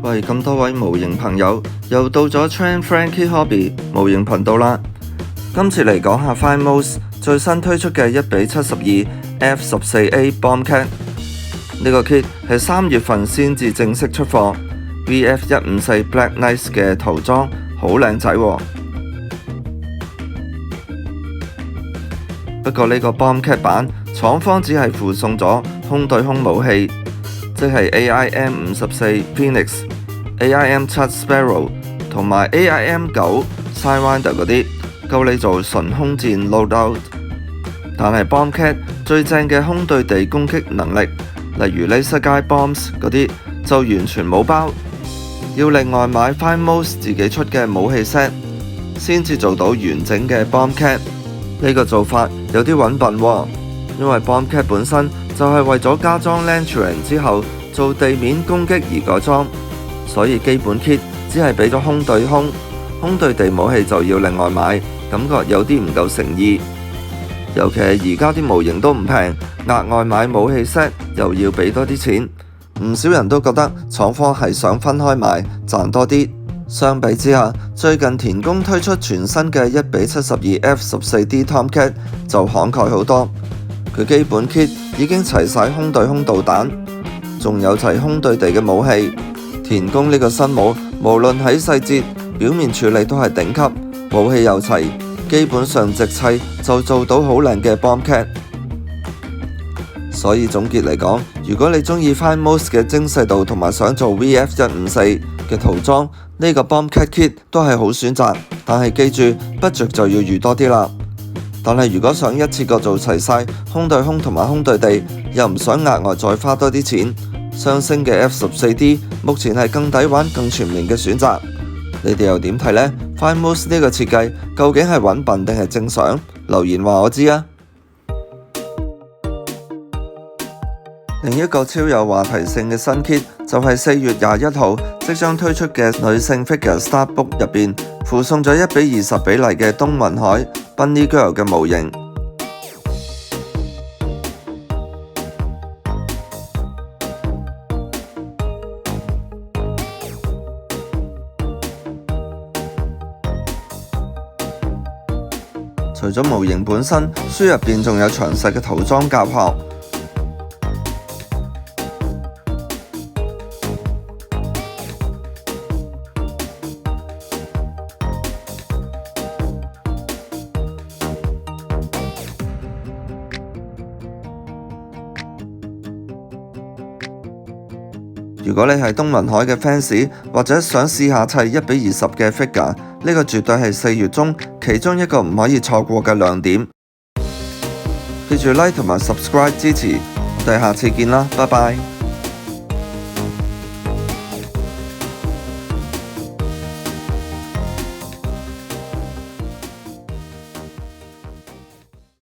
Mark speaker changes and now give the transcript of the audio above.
Speaker 1: 喂，咁多位模型朋友，又到咗 Train Frankie Hobby 模型頻道啦。今次嚟講下 Finemos 最新推出嘅1:72 F14A Bombcat 呢個 kit 係3月份先至正式出貨 VF154 Black Nice 嘅塗裝，好靚仔喎。不過呢個 Bombcat 版廠方只係附送咗空對空武器，即係 AIM-54 Phoenix、AIM-7 Sparrow 同埋 AIM-9 Sidewinder 嗰啲，夠你做純空戰 loadout。但係 Bombcat 最正嘅空對地攻擊能力，例如 Laser Guide Bombs 嗰啲，就完全冇包，要另外買 Finemos 自己出嘅武器 set 先至做到完整嘅 Bombcat。呢個做法有啲揾笨喎，因為 Bombcat 本身就係為咗加裝 Lanturin 之後做地面攻擊而改裝，所以基本 kit 只係俾咗空對空，空對地武器就要另外買，感覺有啲唔夠誠意。尤其係而家啲模型都唔平，額外買武器 set 又要俾多啲錢，唔少人都覺得廠方係想分開買賺多啲。相比之下，最近田宮推出全新嘅1:72 F14D Tomcat 就慷慨好多，佢基本 kit 已經齊晒空對空導彈，仲有齊空對地嘅武器。田宮呢個新模無論喺細節、表面處理都係頂級，武器又齊，基本上直砌就做到好靚嘅 Bombcat。所以總結嚟講，如果你中意 Finemos 嘅精細度同埋想做 VF154 嘅塗裝，呢個 Bombcat kit 都係好選擇。但係記住 budget 就要預多啲啦。但係如果想一次過做齊晒空對空同埋空對地，又唔想額外再花多啲錢，雙星嘅 F14D 目前係更抵玩更全面嘅選擇。你哋又點睇呢？ Finemos 呢個設計究竟係揾笨定係正常？留言話我知啊！另一個超有話題性嘅新 kit 就係4月21號即將推出嘅女性 figure Startbook 入邊附送咗1:20比例嘅東雲海 Bunny Girl 嘅模型。除咗模型本身，書入邊仲有詳細嘅塗裝教學。如果你係東雲海嘅 fans， 或者想試下砌1:20嘅 figure， 呢個絕對係4月中其中一個唔可以錯過嘅亮點。記住 like 同埋 subscribe 支持，我哋下次見啦，拜拜。